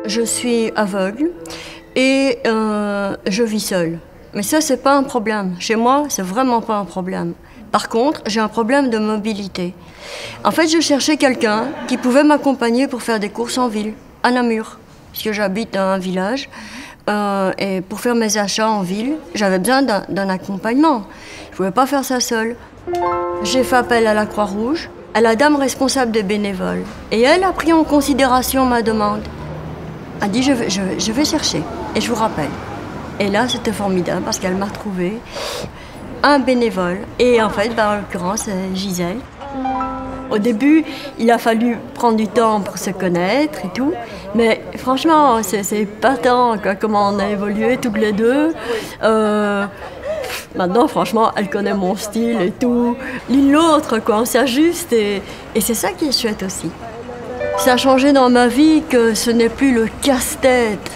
Je suis aveugle et je vis seule. Mais ça, c'est pas un problème. Chez moi, c'est vraiment pas un problème. Par contre, j'ai un problème de mobilité. En fait, je cherchais quelqu'un qui pouvait m'accompagner pour faire des courses en ville, à Namur, puisque j'habite dans un village. Et pour faire mes achats en ville, j'avais besoin d'un accompagnement. Je ne pouvais pas faire ça seule. J'ai fait appel à la Croix-Rouge, à la dame responsable des bénévoles. Et elle a pris en considération ma demande. Elle a dit, je vais chercher et je vous rappelle. Et là, c'était formidable parce qu'elle m'a trouvé un bénévole. Et en fait, en l'occurrence, c'est Gisèle. Au début, il a fallu prendre du temps pour se connaître et tout. Mais franchement, c'est épatant quoi, comment on a évolué toutes les deux. Maintenant, franchement, elle connaît mon style et tout. L'une l'autre, quoi, on s'ajuste et c'est ça qui est chouette aussi. Ça a changé dans ma vie que ce n'est plus le casse-tête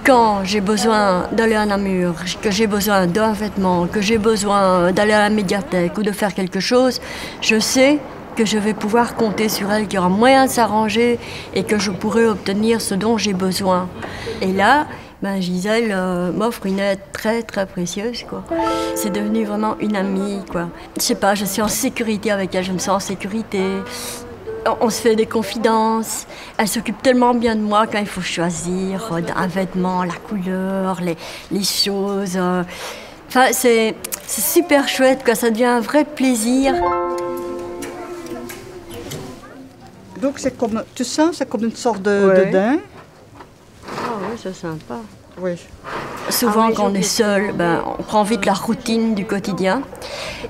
quand j'ai besoin d'aller à Namur, que j'ai besoin d'un vêtement, que j'ai besoin d'aller à la médiathèque ou de faire quelque chose. Je sais que je vais pouvoir compter sur elle, qu'il y aura moyen de s'arranger et que je pourrai obtenir ce dont j'ai besoin. Et là, Gisèle m'offre une aide très très précieuse, quoi. C'est devenu vraiment une amie, quoi. Je sais pas, je suis en sécurité avec elle, je me sens en sécurité. On se fait des confidences. Elle s'occupe tellement bien de moi quand il faut choisir un vêtement, la couleur, les choses. Enfin, c'est super chouette, quoi. Ça devient un vrai plaisir. Donc c'est comme, tu sens, c'est comme une sorte de daim. Ah oui, c'est sympa. Oui. Souvent, quand on est seul, on prend vite la routine du quotidien.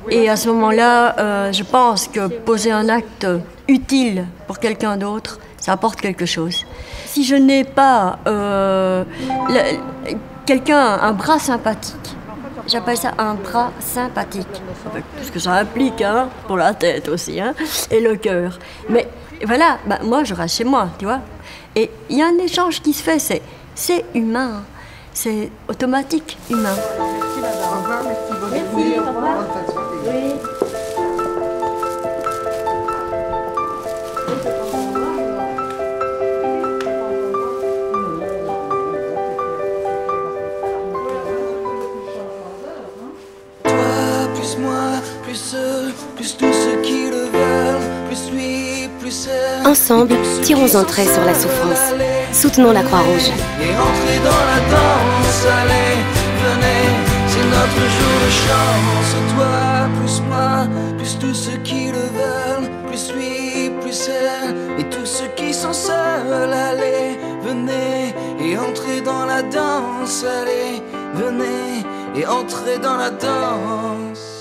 Et à ce moment-là, je pense que poser un acte utile pour quelqu'un d'autre, ça apporte quelque chose. Si je n'ai pas quelqu'un, un bras sympathique, j'appelle ça un bras sympathique. Avec tout ce que ça implique, hein, pour la tête aussi, hein, et le cœur. Mais voilà, moi, je reste chez moi, tu vois. Et il y a un échange qui se fait, c'est humain. C'est automatique, humain. Merci madame. Au revoir, merci. Merci, au revoir. Oui. Toi, plus moi, plus eux, plus tous ceux qui le veulent, plus lui, plus elle. Ensemble, tirons un trait sur la souffrance. Soutenons la Croix-Rouge. Et entrez dans la danse, allez, venez, c'est notre jour de chance. Toi, plus moi, plus tous ceux qui le veulent, plus lui, plus elle. Et tous ceux qui sont seuls, allez, venez, et entrez dans la danse, allez, venez, et entrez dans la danse.